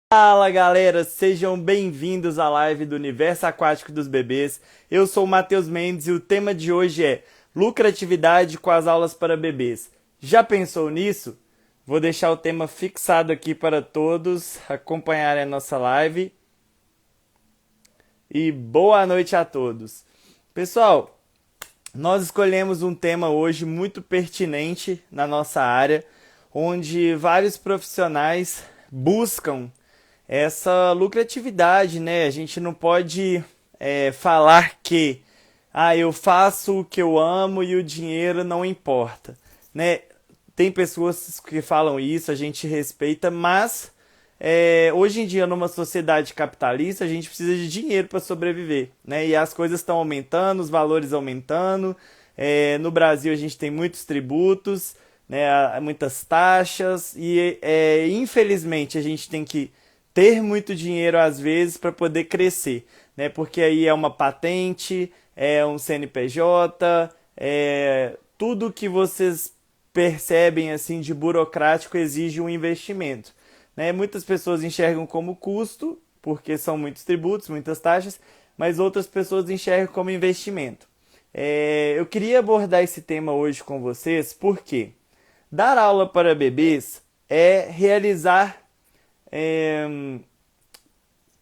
Fala galera, sejam bem-vindos à live do Universo Aquático dos Bebês. Eu sou o Matheus Mendes e o tema de hoje é lucratividade com as aulas para bebês. Já pensou nisso? Vou deixar o tema fixado aqui para todos acompanharem a nossa live. E boa noite a todos. Pessoal, nós escolhemos um tema hoje muito pertinente na nossa área, onde vários profissionais buscam essa lucratividade, né? A gente não pode falar que eu faço o que eu amo e o dinheiro não importa, né? Tem pessoas que falam isso, a gente respeita, mas hoje em dia, numa sociedade capitalista, a gente precisa de dinheiro para sobreviver, né? E as coisas estão aumentando, os valores aumentando. No Brasil, a gente tem muitos tributos, né? Muitas taxas e infelizmente a gente tem que ter muito dinheiro às vezes para poder crescer, né? Porque aí é uma patente, é um CNPJ, tudo que vocês percebem assim de burocrático exige um investimento, né? Muitas pessoas enxergam como custo, porque são muitos tributos, muitas taxas, mas outras pessoas enxergam como investimento. Eu queria abordar esse tema hoje com vocês porque dar aula para bebês é realizar é,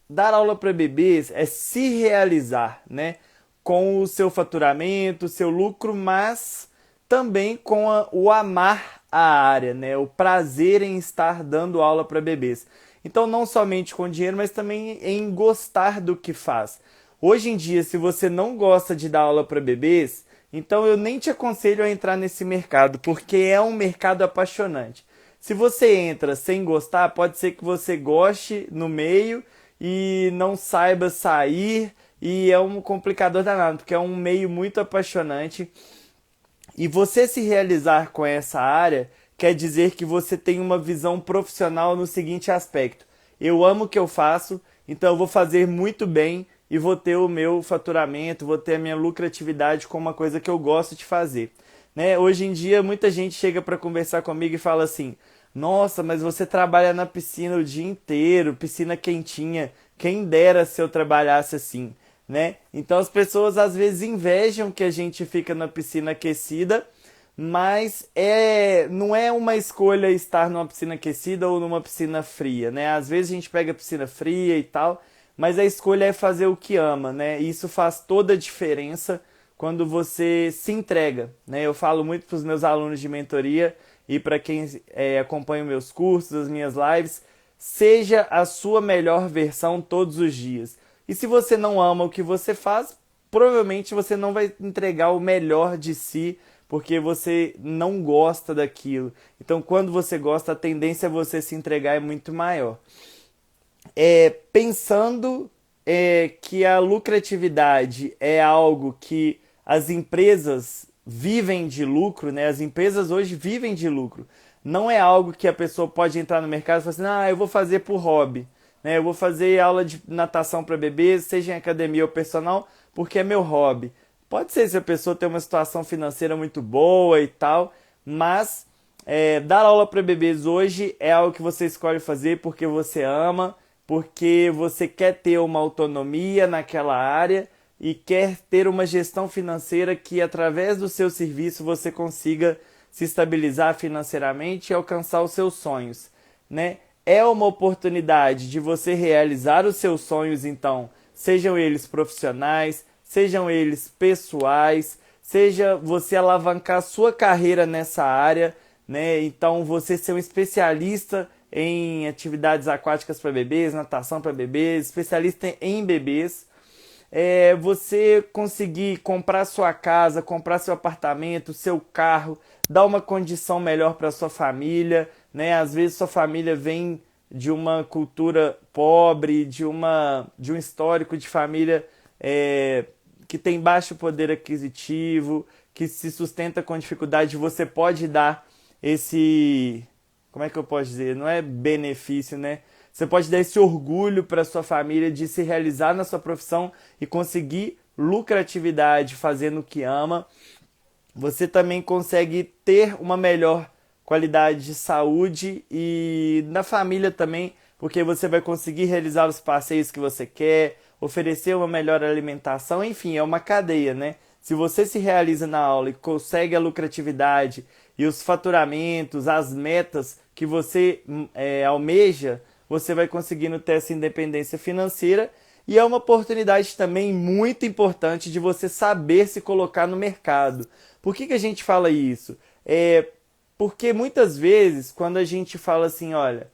dar aula para bebês é se realizar, né? Com o seu faturamento, o seu lucro, mas também com o amar a área, né? O prazer em estar dando aula para bebês. Então, não somente com dinheiro, mas também em gostar do que faz. Hoje em dia, se você não gosta de dar aula para bebês, então eu nem te aconselho a entrar nesse mercado, porque é um mercado apaixonante. Se você entra sem gostar, pode ser que você goste no meio e não saiba sair, e é um complicador danado, porque é um meio muito apaixonante. E você se realizar com essa área quer dizer que você tem uma visão profissional no seguinte aspecto: eu amo o que eu faço, então eu vou fazer muito bem e vou ter o meu faturamento, vou ter a minha lucratividade com uma coisa que eu gosto de fazer. Né? Hoje em dia, muita gente chega para conversar comigo e fala assim: nossa, mas você trabalha na piscina o dia inteiro, piscina quentinha. Quem dera se eu trabalhasse assim, né? Então as pessoas às vezes invejam que a gente fica na piscina aquecida, mas não é uma escolha estar numa piscina aquecida ou numa piscina fria, né? Às vezes a gente pega piscina fria e tal, mas a escolha é fazer o que ama, né? E isso faz toda a diferença quando você se entrega, né? Eu falo muito para os meus alunos de mentoria e para quem acompanha os meus cursos, as minhas lives: seja a sua melhor versão todos os dias. E se você não ama o que você faz, provavelmente você não vai entregar o melhor de si, porque você não gosta daquilo. Então, quando você gosta, a tendência a você se entregar é muito maior. Pensando que a lucratividade é algo que as empresas vivem de lucro, né? As empresas hoje vivem de lucro. Não é algo que a pessoa pode entrar no mercado e falar assim: eu vou fazer por hobby, né? Eu vou fazer aula de natação para bebês, seja em academia ou personal, porque é meu hobby. Pode ser se a pessoa tem uma situação financeira muito boa e tal, mas dar aula para bebês hoje é algo que você escolhe fazer porque você ama, porque você quer ter uma autonomia naquela área e quer ter uma gestão financeira que, através do seu serviço, você consiga se estabilizar financeiramente e alcançar os seus sonhos, né? É uma oportunidade de você realizar os seus sonhos, então, sejam eles profissionais, sejam eles pessoais, seja você alavancar sua carreira nessa área, né? Então, você ser um especialista em atividades aquáticas para bebês, natação para bebês, especialista em bebês. Você conseguir comprar sua casa, comprar seu apartamento, seu carro, dar uma condição melhor para sua família, né? Às vezes sua família vem de uma cultura pobre, de um histórico de família que tem baixo poder aquisitivo, que se sustenta com dificuldade. Você pode dar esse, como é que eu posso dizer? Não é benefício, né? Você pode dar esse orgulho para sua família de se realizar na sua profissão e conseguir lucratividade fazendo o que ama. Você também consegue ter uma melhor qualidade de saúde e na família também porque você vai conseguir realizar os passeios que você quer, oferecer uma melhor alimentação, enfim, é uma cadeia, né? Se você se realiza na aula e consegue a lucratividade e os faturamentos, as metas que você almeja, você vai conseguindo ter essa independência financeira e é uma oportunidade também muito importante de você saber se colocar no mercado. Por que a gente fala isso? Porque muitas vezes, quando a gente fala assim, olha,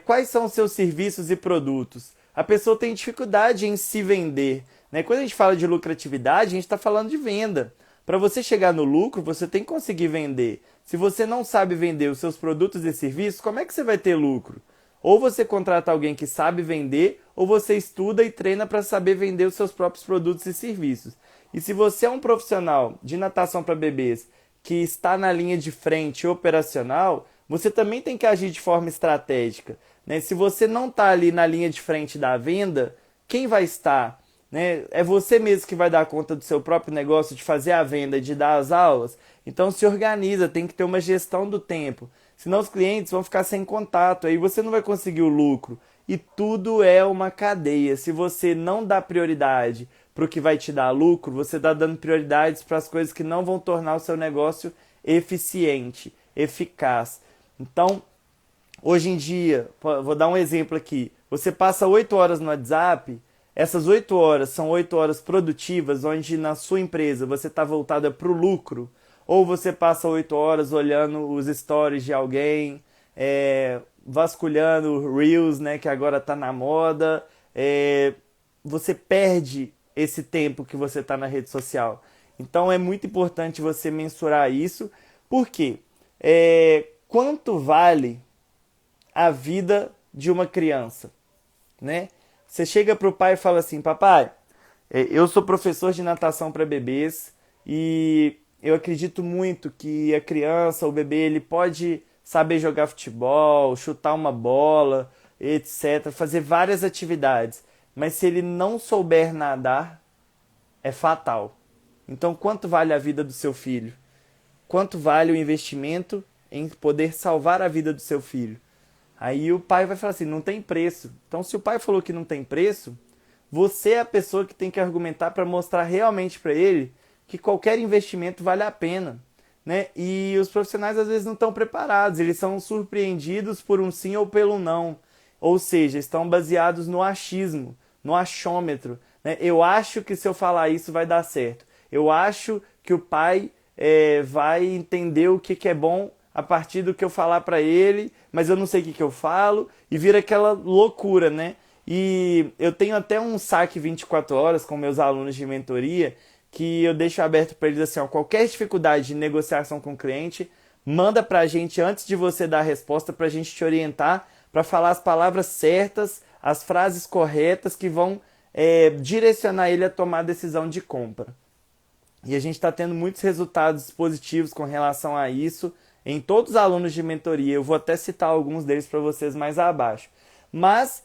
quais são os seus serviços e produtos? A pessoa tem dificuldade em se vender, né? Quando a gente fala de lucratividade, a gente está falando de venda. Para você chegar no lucro, você tem que conseguir vender. Se você não sabe vender os seus produtos e serviços, como é que você vai ter lucro? Ou você contrata alguém que sabe vender, ou você estuda e treina para saber vender os seus próprios produtos e serviços. E se você é um profissional de natação para bebês que está na linha de frente operacional, você também tem que agir de forma estratégica, né? Se você não está ali na linha de frente da venda, quem vai estar? Né? É você mesmo que vai dar conta do seu próprio negócio, de fazer a venda, de dar as aulas? Então se organiza, tem que ter uma gestão do tempo. Senão os clientes vão ficar sem contato, aí você não vai conseguir o lucro. E tudo é uma cadeia. Se você não dá prioridade para o que vai te dar lucro, você está dando prioridades para as coisas que não vão tornar o seu negócio eficiente, eficaz. Então, hoje em dia, vou dar um exemplo aqui. Você passa 8 horas no WhatsApp, essas 8 horas são 8 horas produtivas, onde na sua empresa você está voltada para o lucro, ou você passa 8 horas olhando os stories de alguém, vasculhando Reels, né, que agora está na moda, você perde esse tempo que você está na rede social. Então é muito importante você mensurar isso, porque quanto vale a vida de uma criança, né? Você chega para o pai e fala assim, papai, eu sou professor de natação para bebês e eu acredito muito que a criança, o bebê, ele pode saber jogar futebol, chutar uma bola, etc., fazer várias atividades, mas se ele não souber nadar, é fatal. Então, quanto vale a vida do seu filho? Quanto vale o investimento em poder salvar a vida do seu filho? Aí o pai vai falar assim, não tem preço. Então, se o pai falou que não tem preço, você é a pessoa que tem que argumentar para mostrar realmente para ele que qualquer investimento vale a pena, né? E os profissionais às vezes não estão preparados, eles são surpreendidos por um sim ou pelo não. Ou seja, estão baseados no achismo, no achômetro, né? Eu acho que se eu falar isso vai dar certo. Eu acho que o pai vai entender o que é bom a partir do que eu falar para ele, mas eu não sei o que eu falo, e vira aquela loucura, né? E eu tenho até um saque 24 horas com meus alunos de mentoria, que eu deixo aberto para eles assim, ó, qualquer dificuldade de negociação com o cliente, manda para a gente antes de você dar a resposta, para a gente te orientar, para falar as palavras certas, as frases corretas que vão direcionar ele a tomar a decisão de compra. E a gente está tendo muitos resultados positivos com relação a isso, em todos os alunos de mentoria. Eu vou até citar alguns deles para vocês mais abaixo. Mas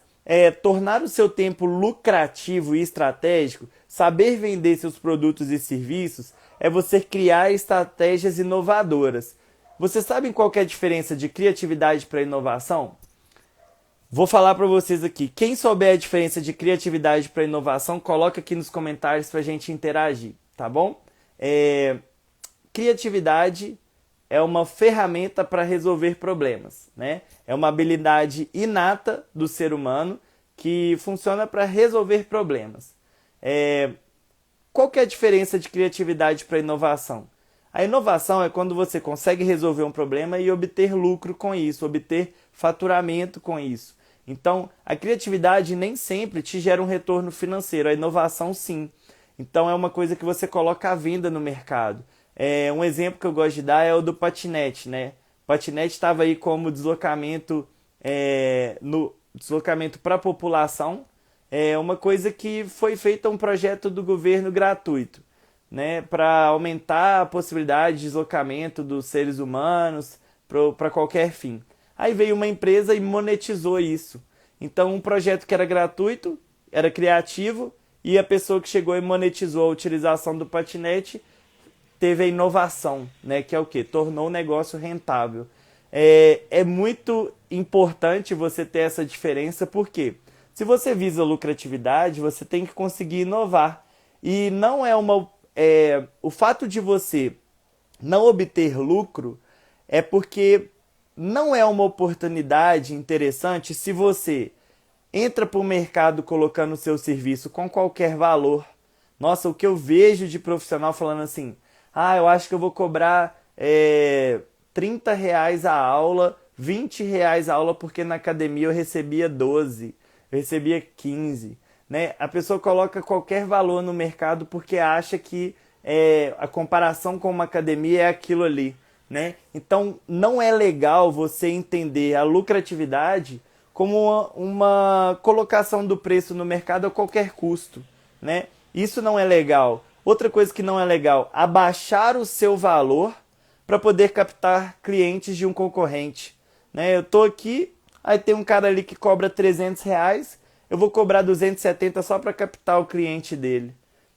tornar o seu tempo lucrativo e estratégico, saber vender seus produtos e serviços, é você criar estratégias inovadoras. Vocês sabem qual que é a diferença de criatividade para inovação? Vou falar para vocês aqui. Quem souber a diferença de criatividade para inovação, coloca aqui nos comentários para a gente interagir, tá bom? Criatividade é uma ferramenta para resolver problemas, né? É uma habilidade inata do ser humano que funciona para resolver problemas. Qual que é a diferença de criatividade para inovação? A inovação é quando você consegue resolver um problema e obter lucro com isso, obter faturamento com isso. Então, a criatividade nem sempre te gera um retorno financeiro, a inovação sim. Então, é uma coisa que você coloca à venda no mercado. Um exemplo que eu gosto de dar é o do patinete, né? O patinete estava aí como deslocamento, no deslocamento para a população, uma coisa que foi feita um projeto do governo gratuito, né? Para aumentar a possibilidade de deslocamento dos seres humanos para qualquer fim. Aí veio uma empresa e monetizou isso. Então, um projeto que era gratuito, era criativo, e a pessoa que chegou e monetizou a utilização do patinete teve a inovação, né? Que é o quê? Tornou o negócio rentável. É muito importante você ter essa diferença, porque se você visa lucratividade, você tem que conseguir inovar. E não é uma. O fato de você não obter lucro é porque não é uma oportunidade interessante se você entra para o mercado colocando o seu serviço com qualquer valor. Nossa, o que eu vejo de profissional falando assim, eu acho que eu vou cobrar R$ 30 a aula, R$ 20 a aula, porque na academia eu recebia 12, eu recebia 15. Né? A pessoa coloca qualquer valor no mercado porque acha que a comparação com uma academia é aquilo ali. Né? Então não é legal você entender a lucratividade como uma colocação do preço no mercado a qualquer custo. Né? Isso não é legal. Outra coisa que não é legal, abaixar o seu valor para poder captar clientes de um concorrente. Né? Eu estou aqui, aí tem um cara ali que cobra R$ 300, eu vou cobrar 270 só para captar o cliente dele.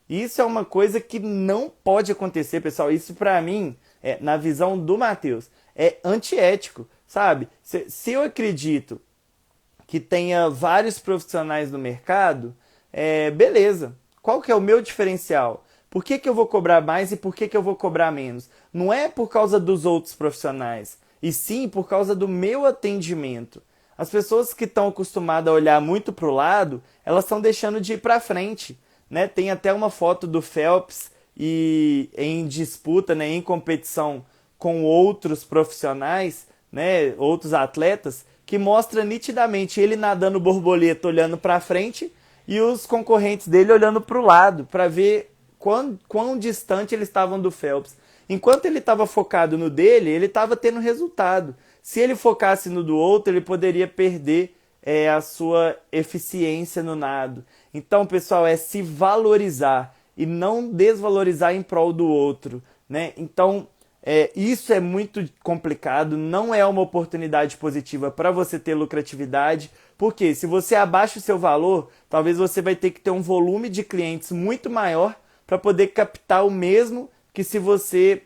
Isso é uma coisa que não pode acontecer, pessoal. Isso para mim, na visão do Matheus, é antiético, sabe? Se eu acredito que tenha vários profissionais no mercado, beleza. Qual que é o meu diferencial? Por que eu vou cobrar mais e por que eu vou cobrar menos? Não é por causa dos outros profissionais, e sim por causa do meu atendimento. As pessoas que estão acostumadas a olhar muito para o lado, elas estão deixando de ir para frente. Né? Tem até uma foto do Phelps em disputa, né, em competição com outros profissionais, né, outros atletas, que mostra nitidamente ele nadando borboleta olhando para frente e os concorrentes dele olhando para o lado, para ver quão distante eles estavam do Phelps. Enquanto ele estava focado no dele, ele estava tendo resultado. Se ele focasse no do outro, ele poderia perder a sua eficiência no nado. Então, pessoal, é se valorizar e não desvalorizar em prol do outro. Né? Então, isso é muito complicado, não é uma oportunidade positiva para você ter lucratividade, porque se você abaixa o seu valor, talvez você vai ter que ter um volume de clientes muito maior para poder captar o mesmo que se você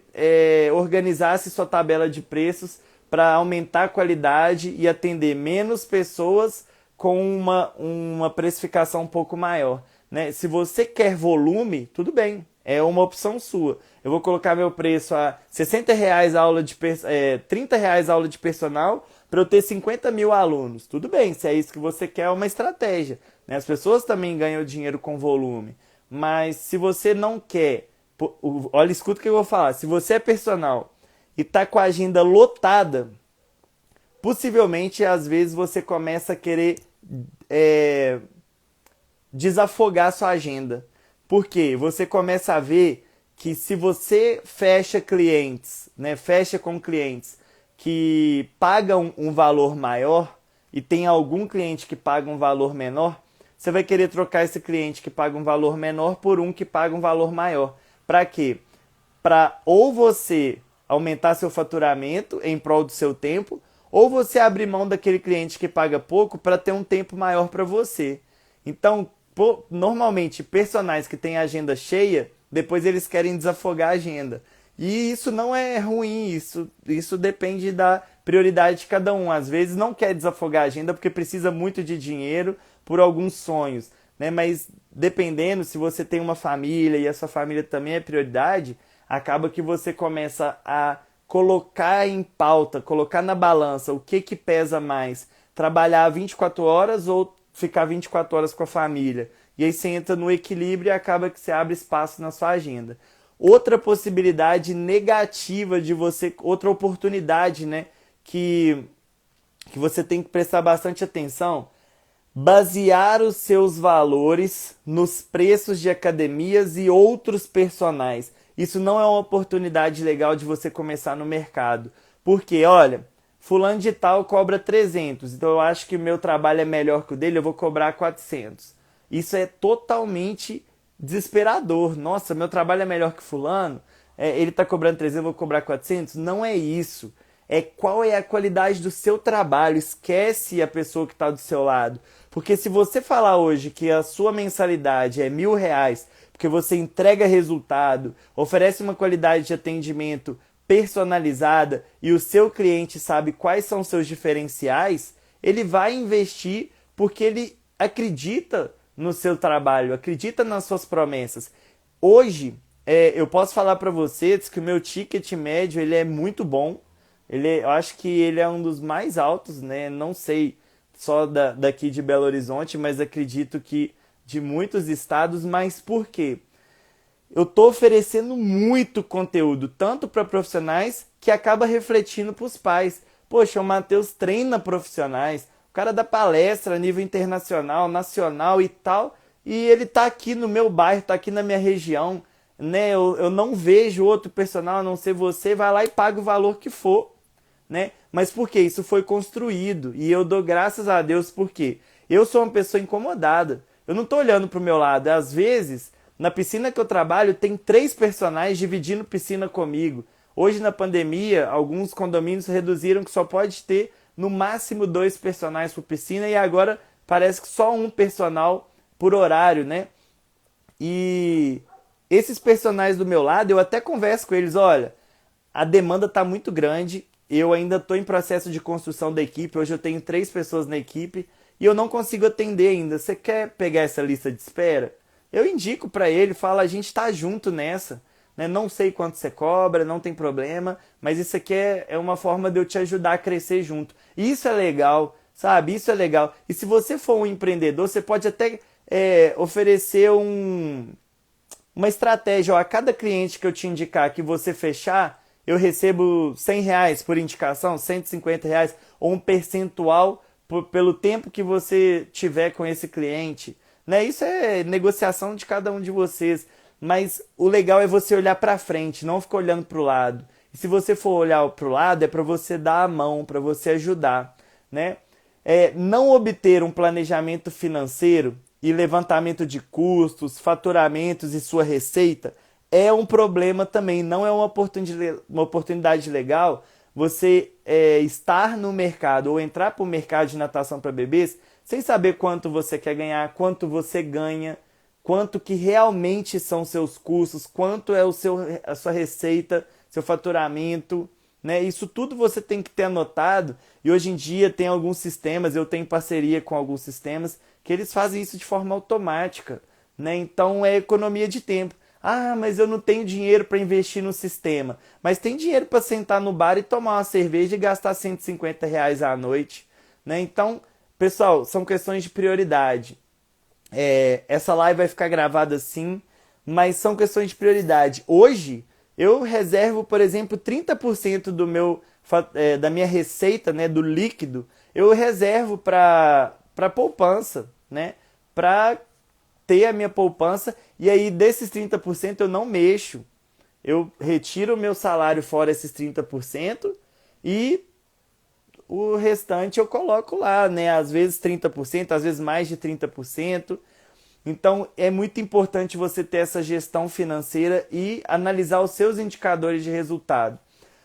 organizasse sua tabela de preços para aumentar a qualidade e atender menos pessoas com uma precificação um pouco maior. Né? Se você quer volume, tudo bem, é uma opção sua. Eu vou colocar meu preço a R$ 60 a aula de R$ 30 a aula de personal para eu ter 50 mil alunos. Tudo bem, se é isso que você quer, é uma estratégia. Né? As pessoas também ganham dinheiro com volume. Mas se você não quer, olha, escuta o que eu vou falar. Se você é personal e está com a agenda lotada, possivelmente às vezes você começa a querer desafogar sua agenda. Por quê? Você começa a ver que se você fecha clientes, né, fecha com clientes que pagam um valor maior e tem algum cliente que paga um valor menor, você vai querer trocar esse cliente que paga um valor menor por um que paga um valor maior. Para quê? Para ou você aumentar seu faturamento em prol do seu tempo, ou você abrir mão daquele cliente que paga pouco para ter um tempo maior para você. Então, normalmente, personagens que têm agenda cheia, depois eles querem desafogar a agenda. E isso não é ruim, isso depende da prioridade de cada um. Às vezes não quer desafogar a agenda porque precisa muito de dinheiro por alguns sonhos. Né? Mas dependendo, se você tem uma família e a sua família também é prioridade, acaba que você começa a colocar em pauta, colocar na balança o que pesa mais. Trabalhar 24 horas ou ficar 24 horas com a família. E aí você entra no equilíbrio e acaba que você abre espaço na sua agenda. Outra possibilidade negativa de você, outra oportunidade, né, que você tem que prestar bastante atenção, basear os seus valores nos preços de academias e outros personagens. Isso não é uma oportunidade legal de você começar no mercado. Porque, olha, fulano de tal cobra 300, então eu acho que o meu trabalho é melhor que o dele, eu vou cobrar 400. Isso é totalmente desesperador. Nossa, meu trabalho é melhor que fulano, ele está cobrando 300, eu vou cobrar 400. Não é isso. É qual é a qualidade do seu trabalho. Esquece a pessoa que está do seu lado. Porque se você falar hoje que a sua mensalidade é R$ 1.000, porque você entrega resultado, oferece uma qualidade de atendimento personalizada e o seu cliente sabe quais são os seus diferenciais, ele vai investir porque ele acredita no seu trabalho, acredita nas suas promessas. Hoje, eu posso falar para vocês que o meu ticket médio ele é muito bom. Eu acho que ele é um dos mais altos, né? Não sei só daqui de Belo Horizonte, mas acredito que de muitos estados. Mas por quê? Eu estou oferecendo muito conteúdo, tanto para profissionais que acaba refletindo para os pais. Poxa, o Matheus treina profissionais, o cara dá palestra a nível internacional, nacional e tal, e ele está aqui no meu bairro, está aqui na minha região, né? Eu não vejo outro personal a não ser você, vai lá e paga o valor que for, né? Mas por quê? Isso foi construído e eu dou graças a Deus porque eu sou uma pessoa incomodada. Eu não estou olhando para o meu lado. Às vezes, na piscina que eu trabalho, tem 3 personagens dividindo piscina comigo. Hoje, na pandemia, alguns condomínios reduziram que só pode ter no máximo 2 personagens por piscina e agora parece que só um personal por horário, né? E esses personagens do meu lado, eu até converso com eles, olha, a demanda está muito grande, eu ainda estou em processo de construção da equipe, hoje eu tenho 3 pessoas na equipe e eu não consigo atender ainda. Você quer pegar essa lista de espera? Eu indico para ele, falo, a gente está junto nessa, né? Não sei quanto você cobra, não tem problema, mas isso aqui é uma forma de eu te ajudar a crescer junto. Isso é legal, sabe? Isso é legal. E se você for um empreendedor, você pode até oferecer uma estratégia. Ó, a cada cliente que eu te indicar que você fechar, eu recebo R$ 100 por indicação, R$ 150, ou um percentual pelo tempo que você tiver com esse cliente. Né? Isso é negociação de cada um de vocês. Mas o legal é você olhar para frente, não ficar olhando para o lado. E se você for olhar para o lado, é para você dar a mão, para você ajudar. Né? Não obter um planejamento financeiro e levantamento de custos, faturamentos e sua receita é um problema também. Não é uma oportunidade legal você estar no mercado ou entrar para o mercado de natação para bebês sem saber quanto você quer ganhar, quanto você ganha, quanto que realmente são seus custos, quanto é a sua receita, seu faturamento, né? Isso tudo você tem que ter anotado e hoje em dia tem alguns sistemas, eu tenho parceria com alguns sistemas que eles fazem isso de forma automática, né? Então é economia de tempo. Ah, mas eu não tenho dinheiro para investir no sistema. Mas tem dinheiro para sentar no bar e tomar uma cerveja e gastar R$ 150 à noite, né? Então, pessoal, são questões de prioridade. Essa live vai ficar gravada sim, mas são questões de prioridade. Hoje, eu reservo, por exemplo, 30% da minha receita, né, do líquido, eu reservo para poupança, né, para ter a minha poupança, e aí desses 30% eu não mexo. Eu retiro o meu salário fora esses 30% e o restante eu coloco lá, né? Às vezes 30%, às vezes mais de 30%. Então é muito importante você ter essa gestão financeira e analisar os seus indicadores de resultado.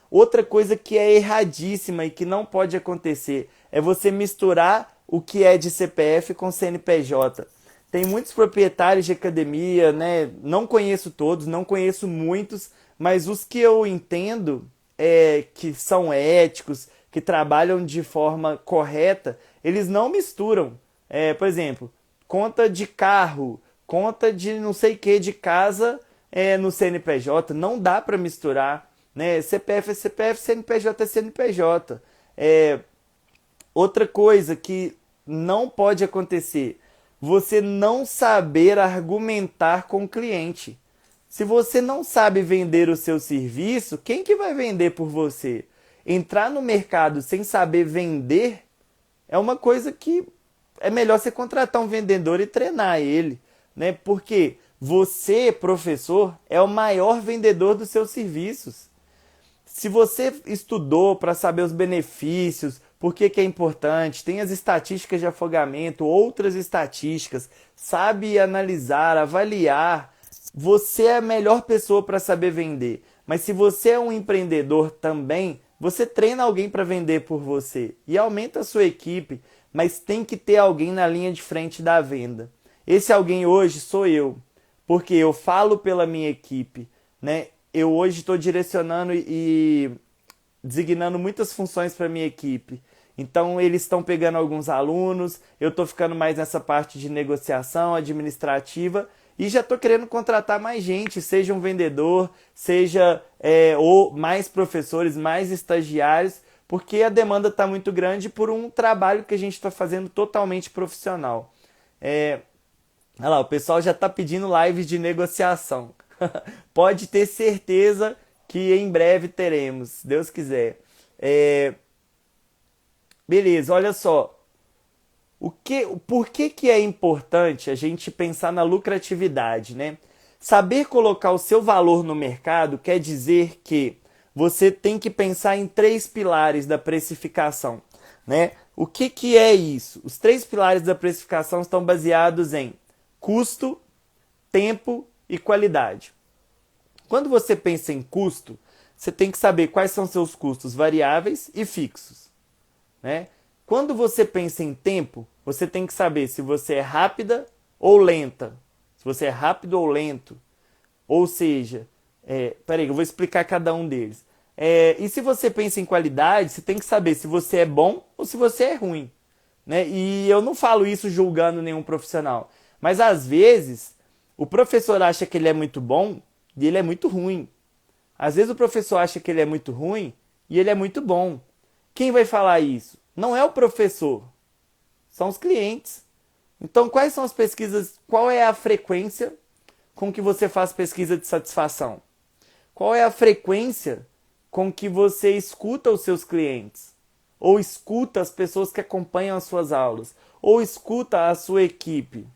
Outra coisa que é erradíssima e que não pode acontecer é você misturar o que é de CPF com CNPJ. Tem muitos proprietários de academia, né? Não conheço todos, não conheço muitos, mas os que eu entendo que são éticos, que trabalham de forma correta, eles não misturam. Por exemplo, conta de carro, conta de não sei o que de casa no CNPJ, não dá para misturar. Né? CPF é CPF, CNPJ é CNPJ. Outra coisa que não pode acontecer, você não saber argumentar com o cliente. Se você não sabe vender o seu serviço, quem que vai vender por você? Entrar no mercado sem saber vender é uma coisa que é melhor você contratar um vendedor e treinar ele, né? Porque você, professor, é o maior vendedor dos seus serviços. Se você estudou para saber os benefícios, por que é importante, tem as estatísticas de afogamento, outras estatísticas, sabe analisar, avaliar, você é a melhor pessoa para saber vender. Mas se você é um empreendedor também, você treina alguém para vender por você e aumenta a sua equipe, mas tem que ter alguém na linha de frente da venda. Esse alguém hoje sou eu, porque eu falo pela minha equipe, né? eu hoje estou direcionando e designando muitas funções para minha equipe. Então eles estão pegando alguns alunos, eu estou ficando mais nessa parte de negociação administrativa e já estou querendo contratar mais gente, seja um vendedor, seja ou mais professores, mais estagiários, porque a demanda está muito grande por um trabalho que a gente está fazendo totalmente profissional. Olha lá, o pessoal já está pedindo lives de negociação. Pode ter certeza que em breve teremos, se Deus quiser. Beleza, olha só. Por que é importante a gente pensar na lucratividade, né? Saber colocar o seu valor no mercado quer dizer que você tem que pensar em três pilares da precificação, né? O que é isso? Os três pilares da precificação estão baseados em custo, tempo e qualidade. Quando você pensa em custo, você tem que saber quais são seus custos variáveis e fixos, né? Quando você pensa em tempo, você tem que saber se você é rápida ou lenta. Se você é rápido ou lento. Ou seja, peraí, eu vou explicar cada um deles. E se você pensa em qualidade, você tem que saber se você é bom ou se você é ruim, né? E eu não falo isso julgando nenhum profissional. Mas às vezes, o professor acha que ele é muito bom e ele é muito ruim. Às vezes o professor acha que ele é muito ruim e ele é muito bom. Quem vai falar isso? Não é o professor, são os clientes. Então, quais são as pesquisas? Qual é a frequência com que você faz pesquisa de satisfação? Qual é a frequência com que você escuta os seus clientes? Ou escuta as pessoas que acompanham as suas aulas? Ou escuta a sua equipe?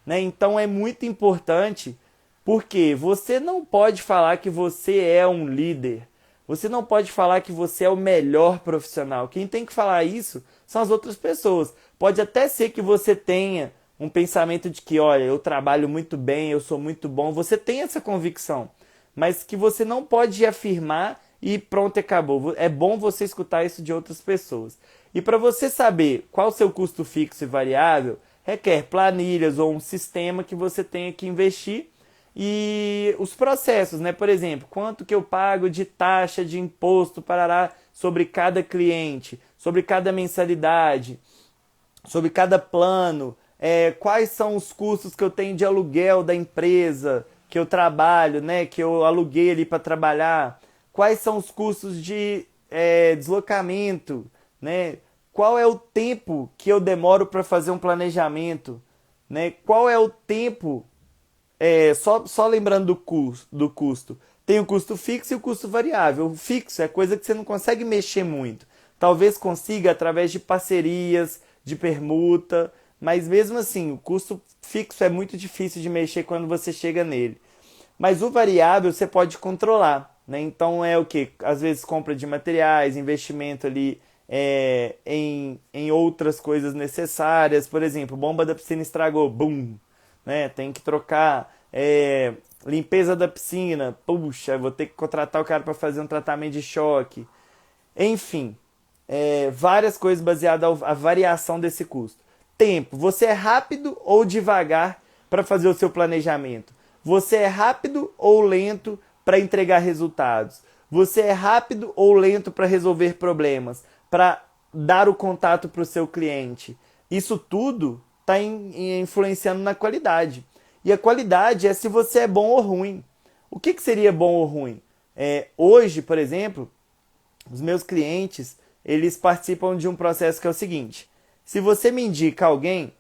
Né? Então, é muito importante, porque você não pode falar que você é um líder. Você não pode falar que você é o melhor profissional. Quem tem que falar isso são as outras pessoas. Pode até ser que você tenha um pensamento de que, olha, eu trabalho muito bem, eu sou muito bom. Você tem essa convicção. Mas que você não pode afirmar e pronto, acabou. É bom você escutar isso de outras pessoas. E para você saber qual o seu custo fixo e variável, requer planilhas ou um sistema que você tenha que investir. E os processos, né? Por exemplo, quanto que eu pago de taxa, de imposto, parará, sobre cada cliente, sobre cada mensalidade, sobre cada plano, quais são os custos que eu tenho de aluguel da empresa que eu trabalho, né? Que eu aluguei ali para trabalhar, quais são os custos de deslocamento, né? Qual é o tempo que eu demoro para fazer um planejamento, né? Qual é o tempo. Só lembrando do custo, tem o custo fixo e o custo variável. O fixo é coisa que você não consegue mexer muito. Talvez consiga através de parcerias, de permuta, mas mesmo assim, o custo fixo é muito difícil de mexer quando você chega nele. Mas o variável você pode controlar, né? Então é o que? Às vezes compra de materiais, investimento ali em outras coisas necessárias. Por exemplo, bomba da piscina estragou, bum! Né? Tem que trocar limpeza da piscina, puxa, vou ter que contratar o cara para fazer um tratamento de choque. Enfim, várias coisas baseadas na variação desse custo. Tempo, você é rápido ou devagar para fazer o seu planejamento? Você é rápido ou lento para entregar resultados? Você é rápido ou lento para resolver problemas? Para dar o contato para o seu cliente? Isso tudo está influenciando na qualidade. E a qualidade é se você é bom ou ruim. O que seria bom ou ruim? Hoje, por exemplo, os meus clientes, eles participam de um processo que é o seguinte. Se você me indica alguém,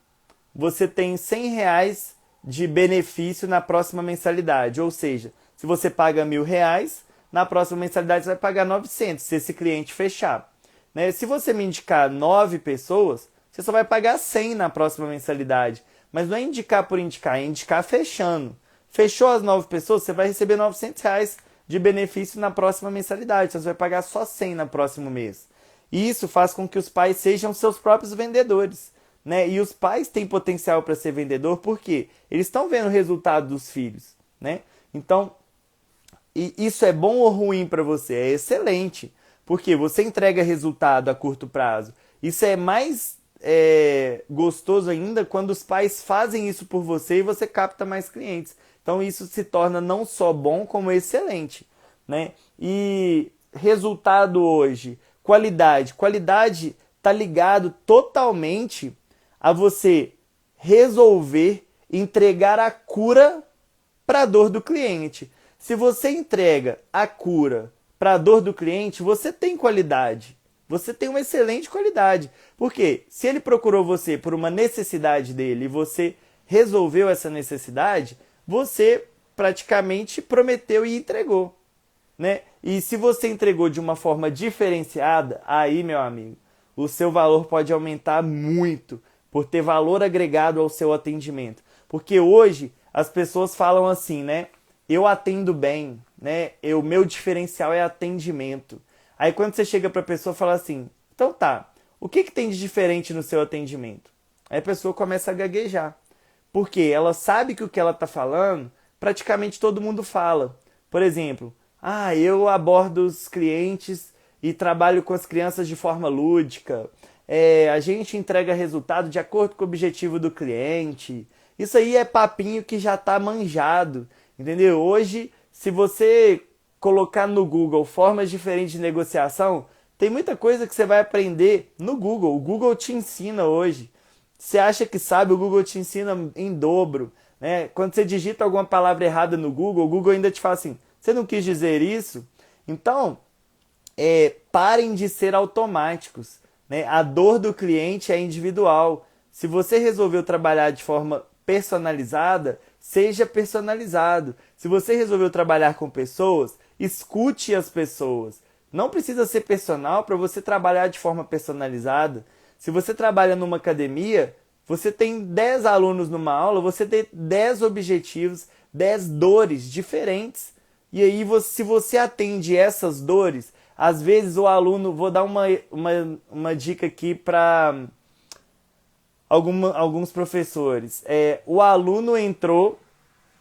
você tem R$ 100 de benefício na próxima mensalidade. Ou seja, se você paga R$ 1.000, na próxima mensalidade você vai pagar 900 se esse cliente fechar. Né? Se você me indicar 9 pessoas, você só vai pagar 100 na próxima mensalidade. Mas não é indicar por indicar, é indicar fechando. Fechou as 9 pessoas, você vai receber R$ 900 de benefício na próxima mensalidade. Então você vai pagar só 100 no próximo mês. E isso faz com que os pais sejam seus próprios vendedores. Né? E os pais têm potencial para ser vendedor porque eles estão vendo o resultado dos filhos. Né? Então, isso é bom ou ruim para você? É excelente. Porque você entrega resultado a curto prazo. Isso é mais gostoso ainda quando os pais fazem isso por você e você capta mais clientes. Então isso se torna não só bom, como excelente. né? E resultado hoje, qualidade. Qualidade está ligado totalmente a você resolver, entregar a cura para a dor do cliente. Se você entrega a cura para a dor do cliente, você tem qualidade. Você tem uma excelente qualidade. Por quê? Se ele procurou você por uma necessidade dele e você resolveu essa necessidade, você praticamente prometeu e entregou, né? E se você entregou de uma forma diferenciada, aí, meu amigo, o seu valor pode aumentar muito por ter valor agregado ao seu atendimento. Porque hoje as pessoas falam assim, né? Eu atendo bem, né? O meu diferencial é atendimento. Aí quando você chega para a pessoa e fala assim, então tá, o que tem de diferente no seu atendimento? Aí a pessoa começa a gaguejar. Porque ela sabe que o que ela está falando, praticamente todo mundo fala. Por exemplo, eu abordo os clientes e trabalho com as crianças de forma lúdica. A gente entrega resultado de acordo com o objetivo do cliente. Isso aí é papinho que já está manjado, entendeu? Hoje, se você colocar no Google formas diferentes de negociação, tem muita coisa que você vai aprender no Google. O Google te ensina hoje. Você acha que sabe, o Google te ensina em dobro, né? Quando você digita alguma palavra errada no Google, o Google ainda te fala assim, você não quis dizer isso? Então, parem de ser automáticos, né? A dor do cliente é individual. Se você resolveu trabalhar de forma personalizada, seja personalizado. Se você resolveu trabalhar com pessoas, escute as pessoas. Não precisa ser personal para você trabalhar de forma personalizada. Se você trabalha numa academia, você tem 10 alunos numa aula, você tem 10 objetivos, 10 dores diferentes. E aí, se você atende essas dores, às vezes o aluno, vou dar uma dica aqui para alguns professores. O aluno entrou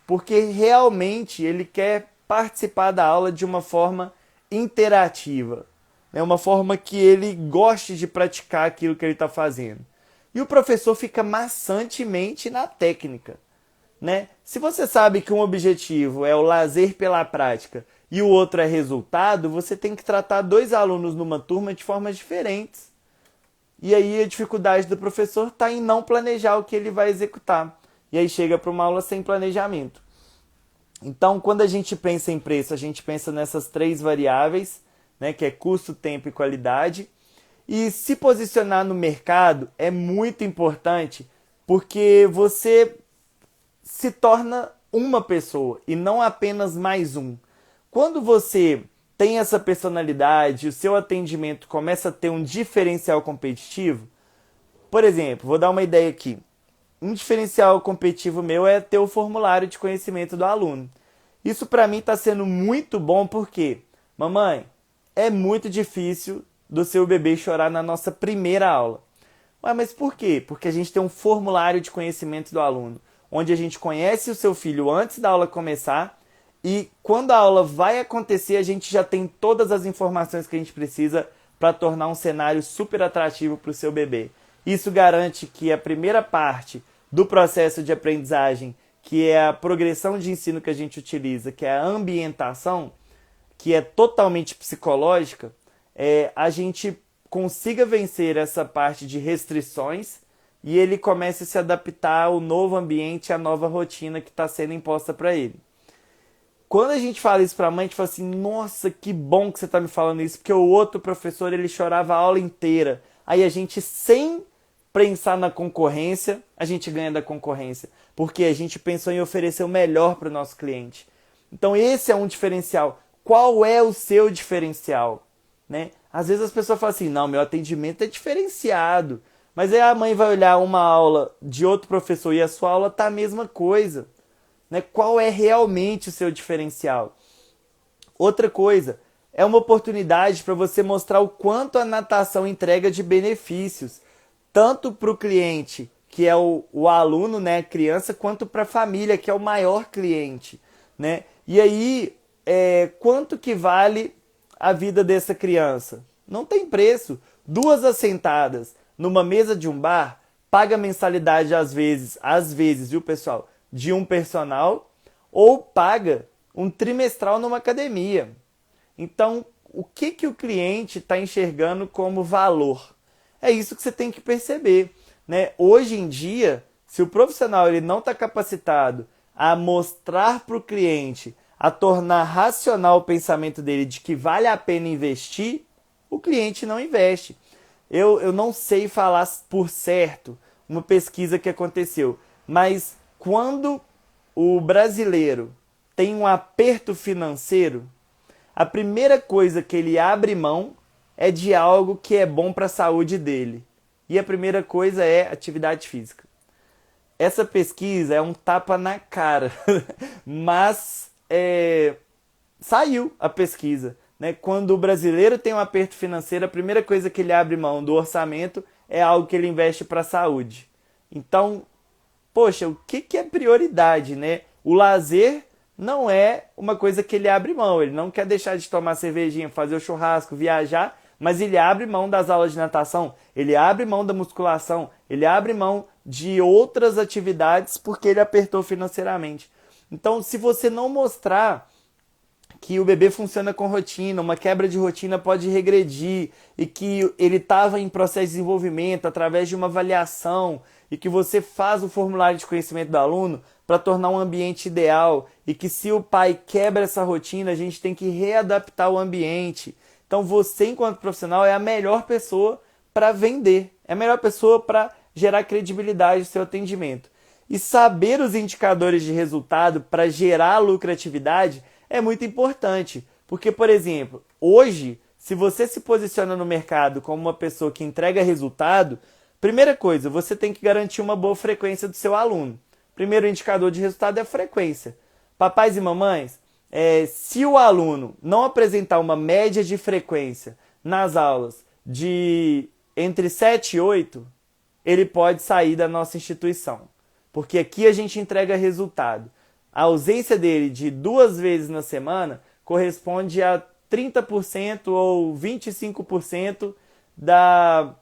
porque realmente ele quer participar da aula de uma forma interativa, né? Uma forma que ele goste de praticar aquilo que ele está fazendo. E o professor fica maçantemente na técnica, né? Se você sabe que um objetivo é o lazer pela prática e o outro é resultado, você tem que tratar dois alunos numa turma de formas diferentes. E aí a dificuldade do professor está em não planejar o que ele vai executar. E aí chega para uma aula sem planejamento. Então, quando a gente pensa em preço, a gente pensa nessas três variáveis, né, que é custo, tempo e qualidade. E se posicionar no mercado é muito importante porque você se torna uma pessoa e não apenas mais um. Quando você tem essa personalidade, o seu atendimento começa a ter um diferencial competitivo, por exemplo, vou dar uma ideia aqui. Um diferencial competitivo meu é ter o formulário de conhecimento do aluno. Isso para mim está sendo muito bom porque, mamãe, é muito difícil do seu bebê chorar na nossa primeira aula. Ué, mas por quê? Porque a gente tem um formulário de conhecimento do aluno, onde a gente conhece o seu filho antes da aula começar e quando a aula vai acontecer, a gente já tem todas as informações que a gente precisa para tornar um cenário super atrativo para o seu bebê. Isso garante que a primeira parte do processo de aprendizagem, que é a progressão de ensino que a gente utiliza, que é a ambientação, que é totalmente psicológica, a gente consiga vencer essa parte de restrições e ele comece a se adaptar ao novo ambiente, à nova rotina que está sendo imposta para ele. Quando a gente fala isso para a mãe, a gente fala assim, nossa, que bom que você está me falando isso, porque o outro professor, ele chorava a aula inteira. Aí a gente, sem pensar na concorrência, a gente ganha da concorrência, porque a gente pensou em oferecer o melhor para o nosso cliente. Então esse é um diferencial. Qual é o seu diferencial? Né? Às vezes as pessoas falam assim, não, meu atendimento é diferenciado. Mas aí a mãe vai olhar uma aula de outro professor e a sua aula está a mesma coisa. Né? Qual é realmente o seu diferencial? Outra coisa, é uma oportunidade para você mostrar o quanto a natação entrega de benefícios, tanto para o cliente, que é o aluno, né, criança, quanto para a família, que é o maior cliente. Né? E aí, quanto que vale a vida dessa criança? Não tem preço. 2 assentadas numa mesa de um bar, paga mensalidade às vezes, viu pessoal, de um personal, ou paga um trimestral numa academia. Então, o que, que o cliente está enxergando como valor? É isso que você tem que perceber, né? Hoje em dia, se o profissional ele não está capacitado a mostrar para o cliente, a tornar racional o pensamento dele de que vale a pena investir, o cliente não investe. Eu não sei falar por certo uma pesquisa que aconteceu, mas quando o brasileiro tem um aperto financeiro, a primeira coisa que ele abre mão é de algo que é bom para a saúde dele. E a primeira coisa é atividade física. Essa pesquisa é um tapa na cara, mas saiu a pesquisa. Né? Quando o brasileiro tem um aperto financeiro, a primeira coisa que ele abre mão do orçamento é algo que ele investe para a saúde. Então, poxa, o que, que é prioridade, né? O lazer não é uma coisa que ele abre mão. Ele não quer deixar de tomar cervejinha, fazer o churrasco, viajar, mas ele abre mão das aulas de natação, ele abre mão da musculação, ele abre mão de outras atividades porque ele apertou financeiramente. Então, se você não mostrar que o bebê funciona com rotina, uma quebra de rotina pode regredir e que ele estava em processo de desenvolvimento através de uma avaliação e que você faz o formulário de conhecimento do aluno para tornar um ambiente ideal e que se o pai quebra essa rotina, a gente tem que readaptar o ambiente. Então você, enquanto profissional, é a melhor pessoa para vender, é a melhor pessoa para gerar credibilidade no seu atendimento. E saber os indicadores de resultado para gerar lucratividade é muito importante. Porque, por exemplo, hoje, se você se posiciona no mercado como uma pessoa que entrega resultado, primeira coisa, você tem que garantir uma boa frequência do seu aluno. Primeiro indicador de resultado é a frequência. Papais e mamães, se o aluno não apresentar uma média de frequência nas aulas de entre 7 e 8, ele pode sair da nossa instituição. Porque aqui a gente entrega resultado. A ausência dele de 2 vezes na semana corresponde a 30% ou 25% da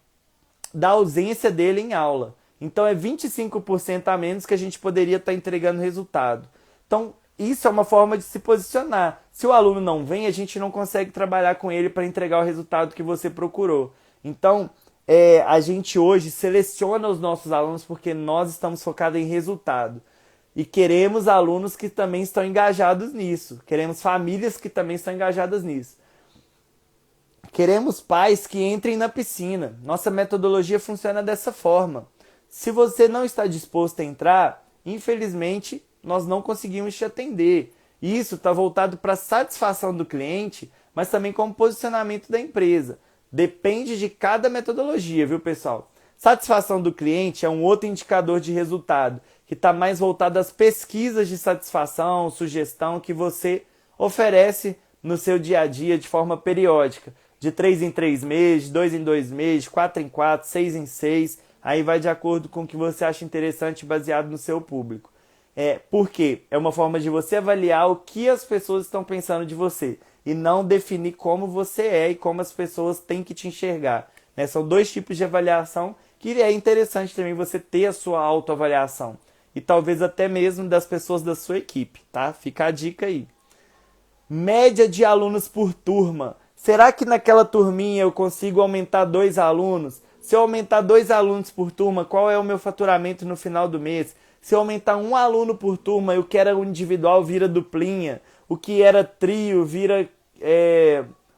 ausência dele em aula. Então é 25% a menos que a gente poderia estar entregando resultado. Então isso é uma forma de se posicionar. Se o aluno não vem, a gente não consegue trabalhar com ele para entregar o resultado que você procurou. Então a gente hoje seleciona os nossos alunos porque nós estamos focados em resultado. E queremos alunos que também estão engajados nisso. Queremos famílias que também estão engajadas nisso. Queremos pais que entrem na piscina. Nossa metodologia funciona dessa forma. Se você não está disposto a entrar, infelizmente, nós não conseguimos te atender. Isso está voltado para a satisfação do cliente, mas também como posicionamento da empresa. Depende de cada metodologia, viu, pessoal? Satisfação do cliente é um outro indicador de resultado, que está mais voltado às pesquisas de satisfação, sugestão que você oferece no seu dia a dia de forma periódica. De 3 em 3 meses, de 2 em 2 meses, 4 em 4, 6 em 6. Aí vai de acordo com o que você acha interessante baseado no seu público. Por quê? É uma forma de você avaliar o que as pessoas estão pensando de você e não definir como você é e como as pessoas têm que te enxergar. Né? São 2 tipos de avaliação que é interessante também você ter a sua autoavaliação. E talvez até mesmo das pessoas da sua equipe, tá? Fica a dica aí. Média de alunos por turma. Será que naquela turminha eu consigo aumentar 2 alunos? Se eu aumentar 2 alunos por turma, qual é o meu faturamento no final do mês? Se eu aumentar 1 aluno por turma, o que era individual vira duplinha. O que era trio vira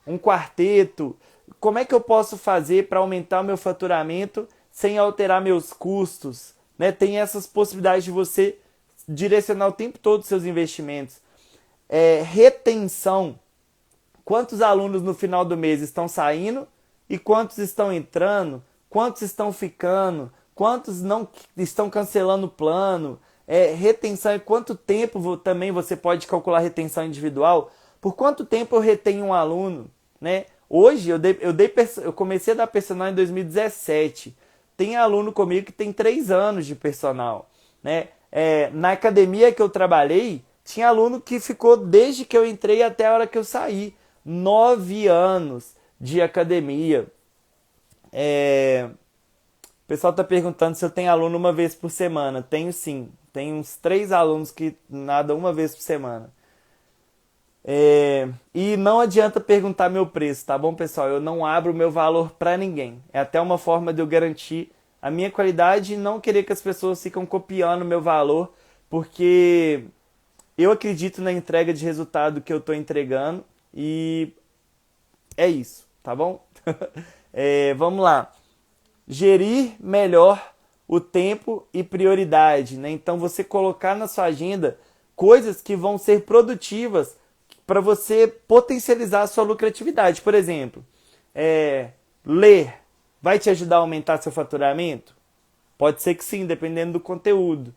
um quarteto. Como é que eu posso fazer para aumentar o meu faturamento sem alterar meus custos? Né? Tem essas possibilidades de você direcionar o tempo todo os seus investimentos. Retenção. Quantos alunos no final do mês estão saindo e quantos estão entrando? Quantos estão ficando? Quantos não estão cancelando o plano? Retenção é quanto tempo também você pode calcular retenção individual? Por quanto tempo eu retenho um aluno? Né? Hoje eu comecei a dar personal em 2017. Tem aluno comigo que tem 3 anos de personal. Né? Na academia que eu trabalhei, tinha aluno que ficou desde que eu entrei até a hora que eu saí. 9 anos de academia. O pessoal está perguntando se eu tenho aluno uma vez por semana. Tenho sim. Tenho uns 3 alunos que nadam uma vez por semana. E não adianta perguntar meu preço, tá bom, pessoal? Eu não abro o meu valor para ninguém. É até uma forma de eu garantir a minha qualidade e não querer que as pessoas ficam copiando o meu valor, porque eu acredito na entrega de resultado que eu estou entregando e é isso, tá bom? Vamos lá. Gerir melhor o tempo e prioridade, né? Então você colocar na sua agenda coisas que vão ser produtivas para você potencializar a sua lucratividade. Por exemplo, ler vai te ajudar a aumentar seu faturamento? Pode ser que sim, dependendo do conteúdo.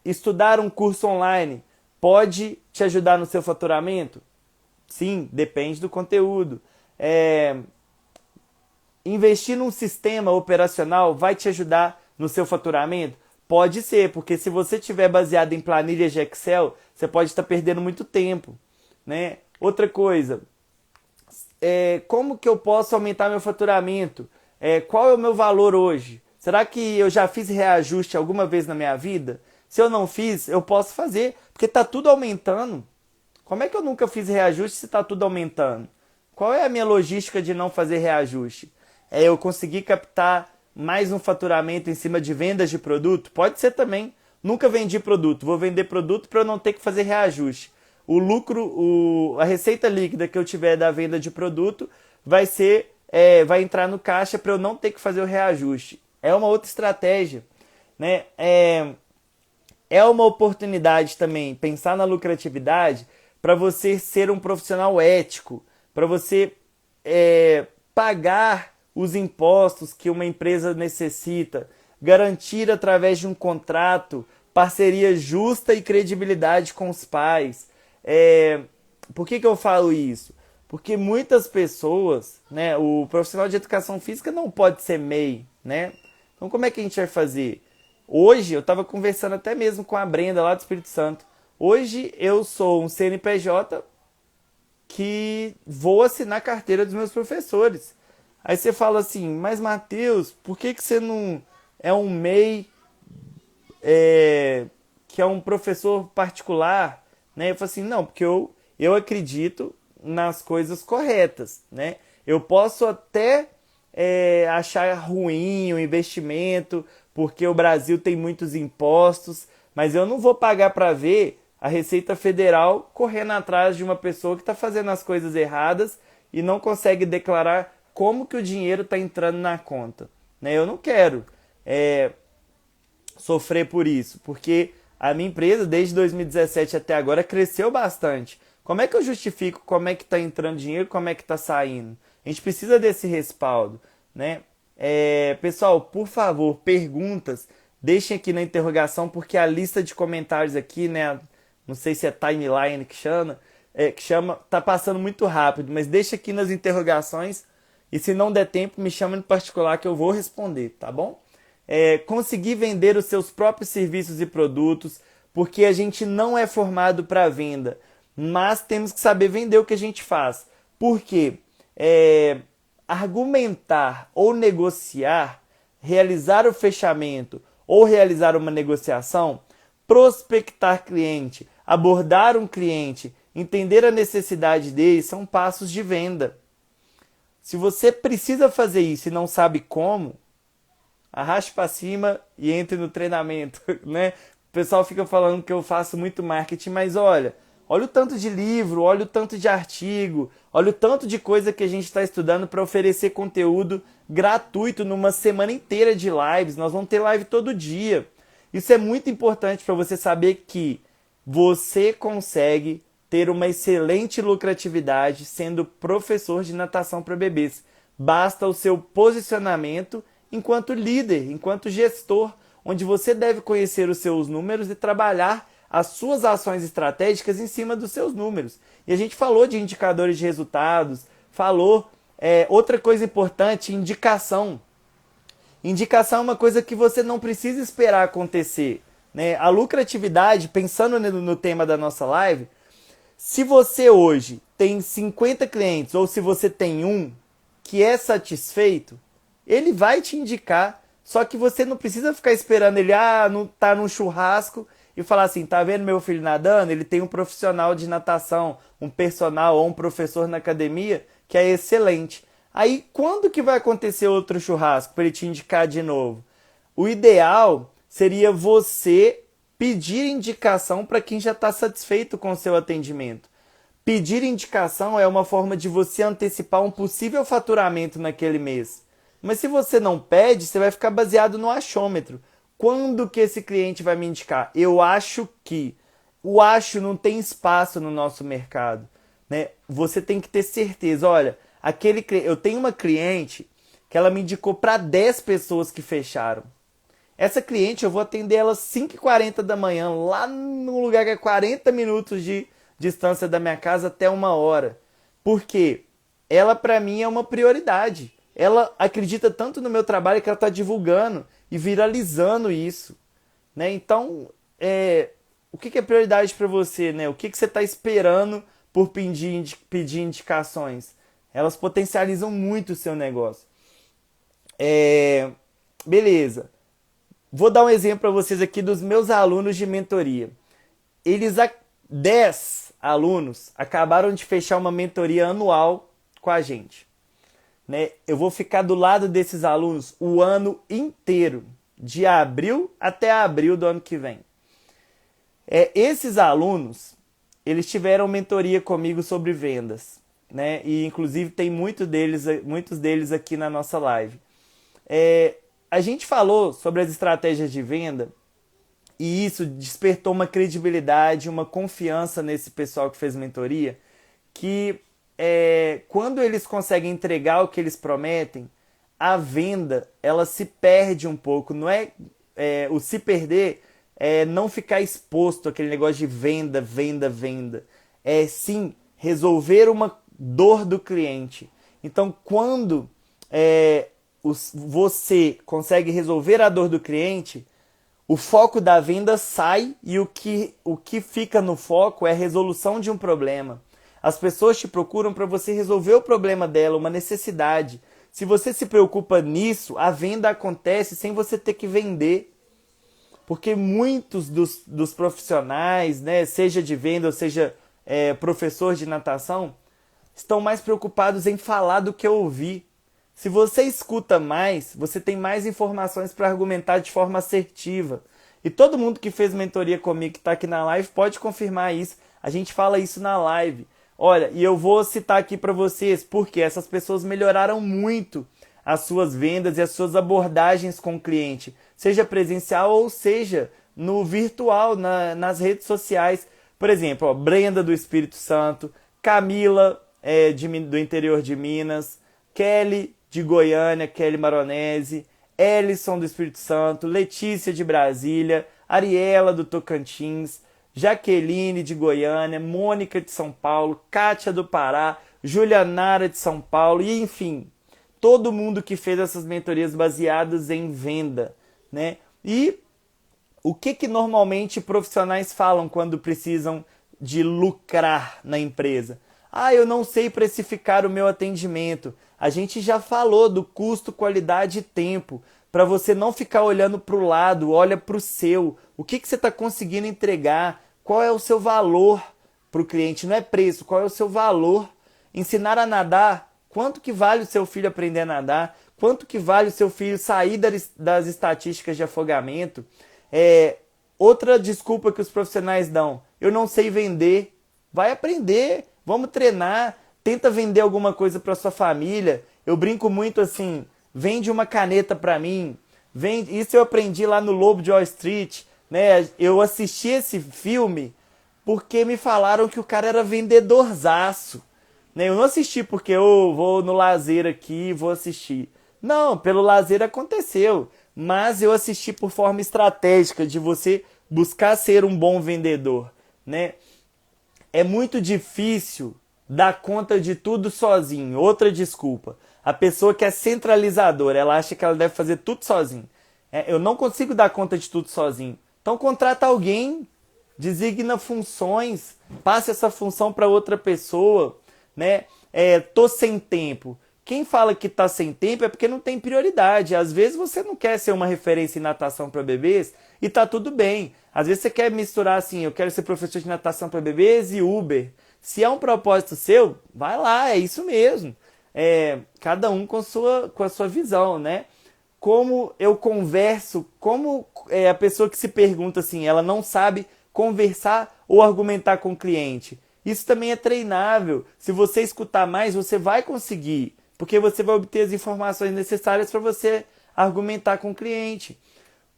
Estudar um curso online pode te ajudar no seu faturamento? Sim, depende do conteúdo. Investir num sistema operacional vai te ajudar no seu faturamento? Pode ser, porque se você estiver baseado em planilhas de Excel, você pode estar perdendo muito tempo, né? Outra coisa, como que eu posso aumentar meu faturamento? Qual é o meu valor hoje? Será que eu já fiz reajuste alguma vez na minha vida? Se eu não fiz, eu posso fazer, porque está tudo aumentando. Como é que eu nunca fiz reajuste se está tudo aumentando? Qual é a minha logística de não fazer reajuste? Eu conseguir captar mais um faturamento em cima de vendas de produto? Pode ser também. Nunca vendi produto, vou vender produto para eu não ter que fazer reajuste. O lucro, a receita líquida que eu tiver da venda de produto vai entrar no caixa para eu não ter que fazer o reajuste. É uma outra estratégia, né? É uma oportunidade também pensar na lucratividade para você ser um profissional ético, para você pagar os impostos que uma empresa necessita, garantir através de um contrato parceria justa e credibilidade com os pais. Por que eu falo isso? Porque muitas pessoas, né, o profissional de educação física não pode ser MEI, né? Então como é que a gente vai fazer? Hoje, eu estava conversando até mesmo com a Brenda lá do Espírito Santo. Hoje eu sou um CNPJ que vou assinar a carteira dos meus professores. Aí você fala assim, mas Matheus, por que você não é um MEI que é um professor particular? Né? Eu falo assim, não, porque eu acredito nas coisas corretas. Né? Eu posso até achar ruim o investimento, porque o Brasil tem muitos impostos, mas eu não vou pagar para ver a Receita Federal correndo atrás de uma pessoa que está fazendo as coisas erradas e não consegue declarar como que o dinheiro está entrando na conta. Né? Eu não quero sofrer por isso, porque a minha empresa, desde 2017 até agora, cresceu bastante. Como é que eu justifico como é que está entrando dinheiro, como é que está saindo? A gente precisa desse respaldo, né? Pessoal, por favor, perguntas, deixem aqui na interrogação, porque a lista de comentários aqui, né? Não sei se é timeline que chama, tá passando muito rápido, mas deixa aqui nas interrogações e se não der tempo, me chama no particular que eu vou responder, tá bom? Conseguir vender os seus próprios serviços e produtos, porque a gente não é formado para venda, mas temos que saber vender o que a gente faz. Por quê? Argumentar ou negociar, realizar o fechamento ou realizar uma negociação, prospectar cliente, abordar um cliente, entender a necessidade dele, são passos de venda. Se você precisa fazer isso e não sabe como, arraste para cima e entre no treinamento, né? O pessoal fica falando que eu faço muito marketing, mas olha o tanto de livro, olha o tanto de artigo, olha o tanto de coisa que a gente está estudando para oferecer conteúdo gratuito numa semana inteira de lives. Nós vamos ter live todo dia. Isso é muito importante para você saber que você consegue ter uma excelente lucratividade sendo professor de natação para bebês. Basta o seu posicionamento enquanto líder, enquanto gestor, onde você deve conhecer os seus números e trabalhar as suas ações estratégicas em cima dos seus números. E a gente falou de indicadores de resultados, falou outra coisa importante, indicação. Indicação é uma coisa que você não precisa esperar acontecer. Né? A lucratividade, pensando no tema da nossa live, se você hoje tem 50 clientes ou se você tem um que é satisfeito, ele vai te indicar, só que você não precisa ficar esperando ele, não tá num churrasco, e falar assim, tá vendo meu filho nadando? Ele tem um profissional de natação, um personal ou um professor na academia que é excelente. Aí, quando que vai acontecer outro churrasco para ele te indicar de novo? O ideal seria você pedir indicação para quem já está satisfeito com o seu atendimento. Pedir indicação é uma forma de você antecipar um possível faturamento naquele mês. Mas se você não pede, você vai ficar baseado no achômetro. Quando que esse cliente vai me indicar? Eu acho que. O acho não tem espaço no nosso mercado, né? Você tem que ter certeza. Olha, eu tenho uma cliente que ela me indicou para 10 pessoas que fecharam. Essa cliente eu vou atender ela às 5h40 da manhã, lá num lugar que é 40 minutos de distância da minha casa até 1 hora. Por quê? Ela para mim é uma prioridade. Ela acredita tanto no meu trabalho que ela está divulgando e viralizando isso, né? Então, o que é prioridade para você, né? O que você está esperando por pedir indicações? Elas potencializam muito o seu negócio. Beleza. Vou dar um exemplo para vocês aqui dos meus alunos de mentoria. 10 alunos acabaram de fechar uma mentoria anual com a gente, né? Eu vou ficar do lado desses alunos o ano inteiro, de abril até abril do ano que vem. Esses alunos, eles tiveram mentoria comigo sobre vendas, né? E inclusive tem muitos deles aqui na nossa live. A gente falou sobre as estratégias de venda e isso despertou uma credibilidade, uma confiança nesse pessoal que fez mentoria, que quando eles conseguem entregar o que eles prometem, a venda ela se perde um pouco. Não o se perder é não ficar exposto àquele negócio de venda, venda, venda. É sim resolver uma dor do cliente. Então, quando você consegue resolver a dor do cliente, o foco da venda sai e o que fica no foco é a resolução de um problema. As pessoas te procuram para você resolver o problema dela, uma necessidade. Se você se preocupa nisso, a venda acontece sem você ter que vender. Porque muitos dos profissionais, né, seja de venda ou seja professor de natação, estão mais preocupados em falar do que ouvir. Se você escuta mais, você tem mais informações para argumentar de forma assertiva. E todo mundo que fez mentoria comigo, que está aqui na live, pode confirmar isso. A gente fala isso na live. Olha, e eu vou citar aqui para vocês, porque essas pessoas melhoraram muito as suas vendas e as suas abordagens com o cliente. Seja presencial ou seja no virtual, nas redes sociais. Por exemplo, Brenda do Espírito Santo, Camila do interior de Minas, Kelly de Goiânia, Kelly Maronese, Ellison do Espírito Santo, Letícia de Brasília, Ariela do Tocantins, Jaqueline de Goiânia, Mônica de São Paulo, Kátia do Pará, Julianara de São Paulo e enfim, todo mundo que fez essas mentorias baseadas em venda, né? E o que normalmente profissionais falam quando precisam de lucrar na empresa? Eu não sei precificar o meu atendimento. A gente já falou do custo, qualidade e tempo. Para você não ficar olhando para o lado, olha para o seu. O que você está conseguindo entregar? Qual é o seu valor para o cliente? Não é preço, qual é o seu valor? Ensinar a nadar, quanto que vale o seu filho aprender a nadar? Quanto que vale o seu filho sair das estatísticas de afogamento? Outra desculpa que os profissionais dão, eu não sei vender. Vai aprender, vamos treinar, tenta vender alguma coisa para sua família. Eu brinco muito assim, vende uma caneta para mim. Isso eu aprendi lá no Lobo de Wall Street, né? Eu assisti esse filme porque me falaram que o cara era vendedorzaço, né? Eu não assisti porque eu vou no lazer aqui e vou assistir. Não, pelo lazer aconteceu, mas eu assisti por forma estratégica de você buscar ser um bom vendedor, né? É muito difícil dar conta de tudo sozinho. Outra desculpa. A pessoa que é centralizadora, ela acha que ela deve fazer tudo sozinho. Eu não consigo dar conta de tudo sozinho. Então contrata alguém, designa funções, passe essa função para outra pessoa, né? Tô sem tempo. Quem fala que tá sem tempo é porque não tem prioridade. Às vezes você não quer ser uma referência em natação para bebês E tá tudo bem. Às vezes você quer misturar assim, eu quero ser professor de natação para bebês e Uber. Se é um propósito seu, vai lá, é isso mesmo. Cada um com a sua visão, né? Como eu converso, como a pessoa que se pergunta assim, ela não sabe conversar ou argumentar com o cliente. Isso também é treinável. Se você escutar mais, você vai conseguir, porque você vai obter as informações necessárias para você argumentar com o cliente.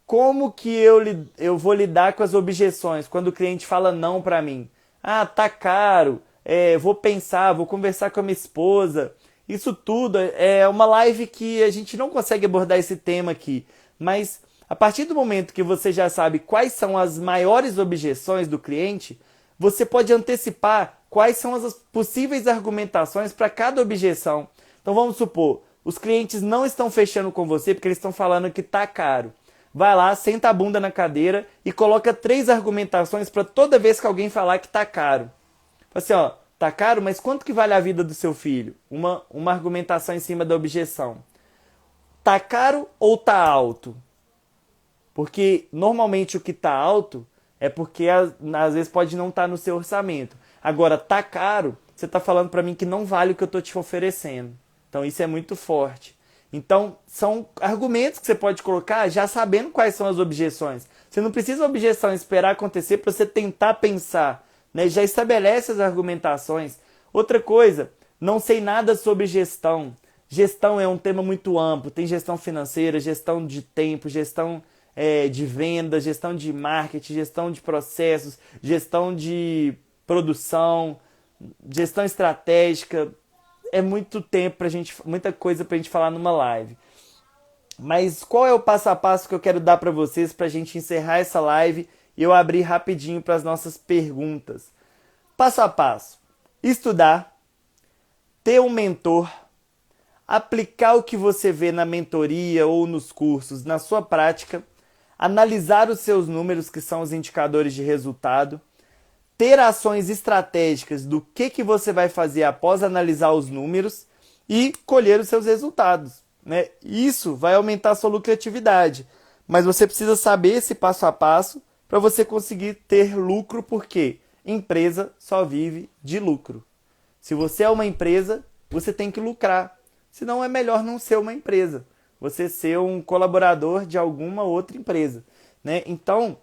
Como que eu vou lidar com as objeções quando o cliente fala não para mim? Ah, tá caro, vou pensar, vou conversar com a minha esposa. Isso tudo é uma live que a gente não consegue abordar esse tema aqui, mas a partir do momento que você já sabe quais são as maiores objeções do cliente, você pode antecipar quais são as possíveis argumentações para cada objeção. Então vamos supor, os clientes não estão fechando com você porque eles estão falando que está caro. Vai lá, senta a bunda na cadeira e coloca 3 argumentações para toda vez que alguém falar que está caro. Assim, ó, tá caro, mas quanto que vale a vida do seu filho? Uma argumentação em cima da objeção. Tá caro ou tá alto? Porque normalmente o que tá alto é porque às vezes pode não estar no seu orçamento. Agora, tá caro, você tá falando para mim que não vale o que eu tô te oferecendo. Então isso é muito forte. Então, são argumentos que você pode colocar já sabendo quais são as objeções. Você não precisa objeção esperar acontecer para você tentar pensar, né? Já estabelece as argumentações. Outra coisa, não sei nada sobre gestão. Gestão é um tema muito amplo. Tem gestão financeira, gestão de tempo, gestão de venda, gestão de marketing, gestão de processos, gestão de produção, gestão estratégica. É muito tempo pra gente, muita coisa pra gente falar numa live. Mas qual é o passo a passo que eu quero dar pra vocês pra gente encerrar essa live e eu abrir rapidinho para as nossas perguntas? Passo a passo: estudar, ter um mentor, aplicar o que você vê na mentoria ou nos cursos na sua prática, analisar os seus números, que são os indicadores de resultado, ter ações estratégicas do que você vai fazer após analisar os números e colher os seus resultados, né? Isso vai aumentar a sua lucratividade, mas você precisa saber esse passo a passo para você conseguir ter lucro, porque empresa só vive de lucro. Se você é uma empresa, você tem que lucrar, senão é melhor não ser uma empresa, você ser um colaborador de alguma outra empresa, né? Então,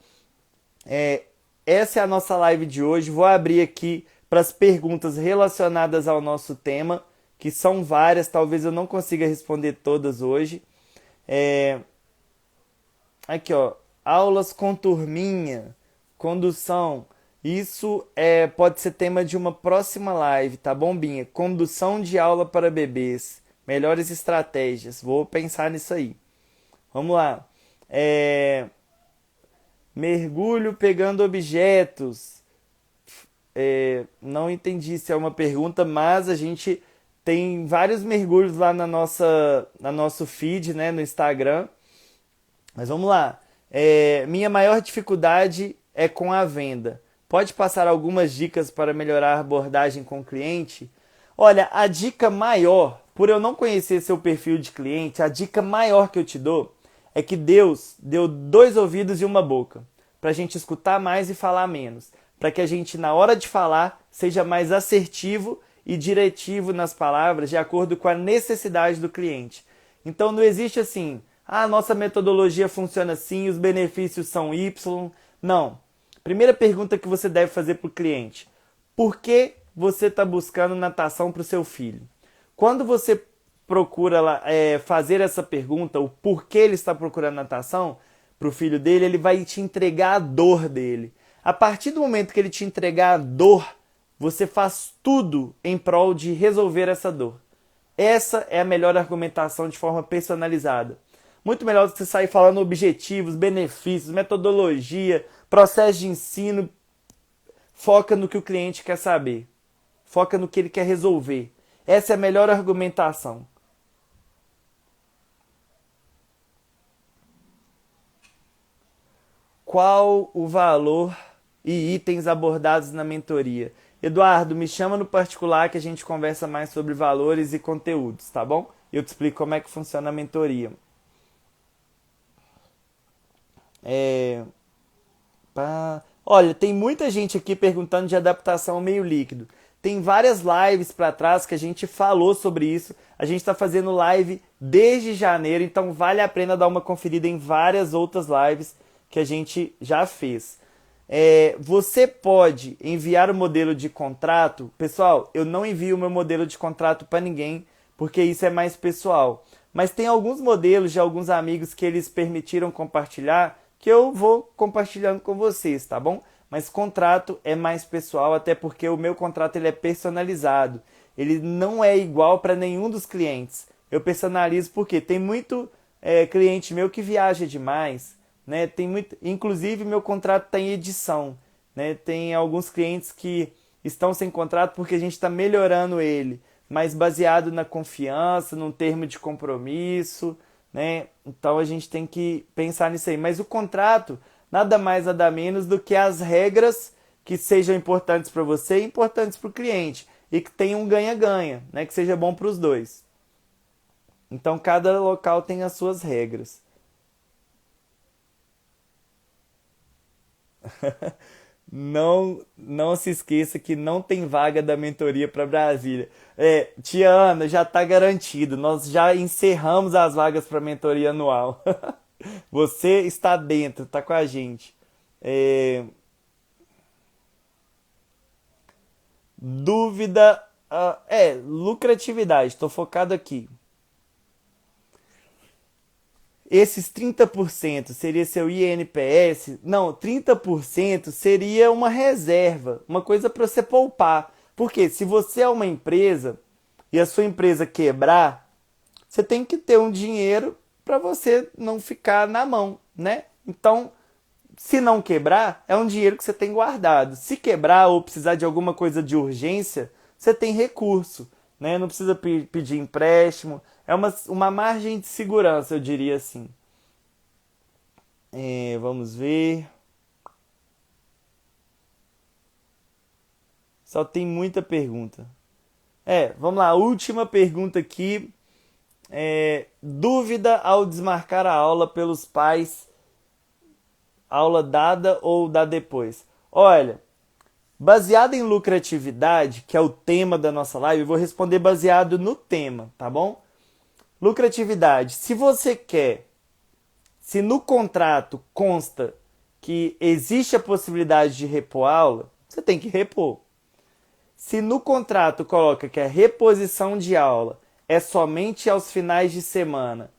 essa é a nossa live de hoje. Vou abrir aqui para as perguntas relacionadas ao nosso tema, que são várias, talvez eu não consiga responder todas hoje. Aqui, ó, aulas com turminha, condução. Isso pode ser tema de uma próxima live, tá bom, Binha? Condução de aula para bebês, melhores estratégias. Vou pensar nisso aí. Vamos lá. Mergulho pegando objetos. Não entendi se é uma pergunta, mas a gente tem vários mergulhos lá no nosso feed, né, no Instagram. Mas vamos lá. Minha maior dificuldade é com a venda. Pode passar algumas dicas para melhorar a abordagem com o cliente? Olha, a dica maior, por eu não conhecer seu perfil de cliente, a dica maior que eu te dou é que Deus deu 2 ouvidos e uma boca, para a gente escutar mais e falar menos, para que a gente, na hora de falar, seja mais assertivo e diretivo nas palavras, de acordo com a necessidade do cliente. Então não existe assim, nossa metodologia funciona assim, os benefícios são Y. Não. Primeira pergunta que você deve fazer para o cliente: por que você está buscando natação para o seu filho? Quando você procura fazer essa pergunta, o porquê ele está procurando natação para o filho dele, ele vai te entregar a dor dele. A partir do momento que ele te entregar a dor, você faz tudo em prol de resolver essa dor. Essa é a melhor argumentação de forma personalizada. Muito melhor do que você sair falando objetivos, benefícios, metodologia, processo de ensino. Foca no que o cliente quer saber. Foca no que ele quer resolver. Essa é a melhor argumentação. Qual o valor e itens abordados na mentoria? Eduardo, me chama no particular que a gente conversa mais sobre valores e conteúdos, tá bom? Eu te explico como é que funciona a mentoria. É, Olha, tem muita gente aqui perguntando de adaptação ao meio líquido. Tem várias lives para trás que a gente falou sobre isso. A gente está fazendo live desde janeiro, então vale a pena dar uma conferida em várias outras lives que a gente já fez. Você pode enviar o modelo de contrato. Pessoal, eu não envio o meu modelo de contrato para ninguém, porque isso é mais pessoal. Mas tem alguns modelos de alguns amigos que eles permitiram compartilhar que eu vou compartilhando com vocês, tá bom? Mas contrato é mais pessoal, até porque o meu contrato ele é personalizado. Ele não é igual para nenhum dos clientes. Eu personalizo porque tem muito cliente meu que viaja demais, né? Tem muito, inclusive meu contrato tem edição, né? Tem alguns clientes que estão sem contrato porque a gente está melhorando ele, mas baseado na confiança, num termo de compromisso, né? Então a gente tem que pensar nisso aí. Mas o contrato nada mais nada menos do que as regras que sejam importantes para você e importantes para o cliente e que tenham um ganha-ganha, né? Que seja bom para os dois. Então cada local tem as suas regras. Não se esqueça que não tem vaga da mentoria para Brasília. Tia Ana, já está garantido. Nós já encerramos as vagas para mentoria anual. Você está dentro, está com a gente. É, Dúvida. Lucratividade, estou focado aqui. Esses 30% seria seu INPS? Não, 30% seria uma reserva, uma coisa para você poupar. Porque se você é uma empresa e a sua empresa quebrar, você tem que ter um dinheiro para você não ficar na mão, né? Então, se não quebrar, é um dinheiro que você tem guardado. Se quebrar ou precisar de alguma coisa de urgência, você tem recurso, né? Não precisa pedir empréstimo. É uma margem de segurança, eu diria assim. Vamos ver. Só tem muita pergunta. Vamos lá. Última pergunta aqui. Dúvida ao desmarcar a aula pelos pais, aula dada ou dá depois? Olha, baseado em lucratividade, que é o tema da nossa live, eu vou responder baseado no tema, tá bom? Lucratividade, se no contrato consta que existe a possibilidade de repor a aula, você tem que repor. Se no contrato coloca que a reposição de aula é somente aos finais de semana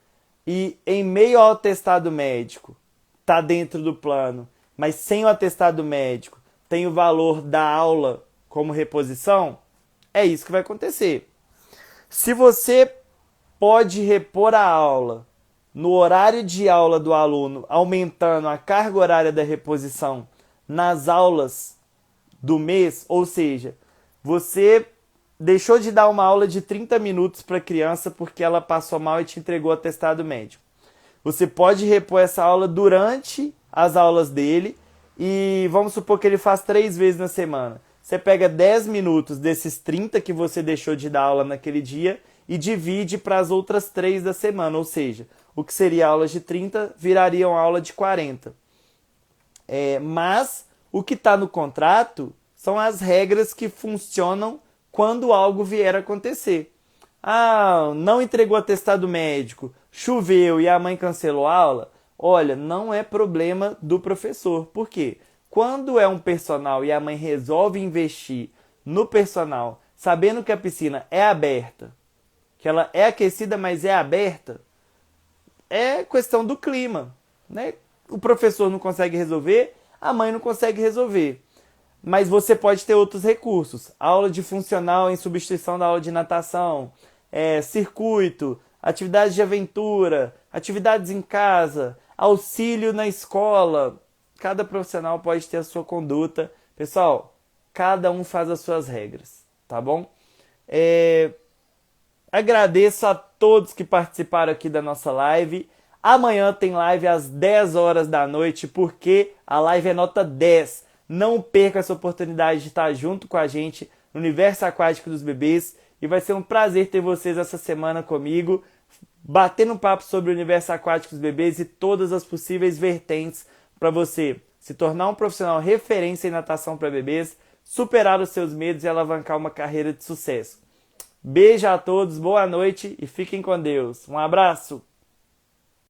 e em meio ao atestado médico, está dentro do plano, mas sem o atestado médico tem o valor da aula como reposição, é isso que vai acontecer. Se você pode repor a aula no horário de aula do aluno, aumentando a carga horária da reposição nas aulas do mês, ou seja, você deixou de dar uma aula de 30 minutos para a criança porque ela passou mal e te entregou o atestado médico. Você pode repor essa aula durante as aulas dele e vamos supor que ele faz 3 vezes na semana. Você pega 10 minutos desses 30 que você deixou de dar aula naquele dia e divide para as outras 3 da semana, ou seja, o que seria aulas de 30 virariam aula de 40. Mas o que está no contrato são as regras que funcionam quando algo vier a acontecer. Não entregou atestado médico, choveu e a mãe cancelou a aula. Olha, não é problema do professor. Por quê? Quando é um personal e a mãe resolve investir no personal, sabendo que a piscina é aberta, que ela é aquecida, mas é aberta, é questão do clima, né? O professor não consegue resolver, a mãe não consegue resolver. Mas você pode ter outros recursos. Aula de funcional em substituição da aula de natação, circuito, atividades de aventura, atividades em casa, auxílio na escola. Cada profissional pode ter a sua conduta. Pessoal, cada um faz as suas regras, tá bom? Agradeço a todos que participaram aqui da nossa live. Amanhã tem live às 10 horas da noite, porque a live é nota 10. Não perca essa oportunidade de estar junto com a gente no Universo Aquático dos Bebês. E vai ser um prazer ter vocês essa semana comigo, batendo um papo sobre o universo aquático dos bebês e todas as possíveis vertentes para você se tornar um profissional referência em natação para bebês, superar os seus medos e alavancar uma carreira de sucesso. Beijo a todos, boa noite e fiquem com Deus. Um abraço!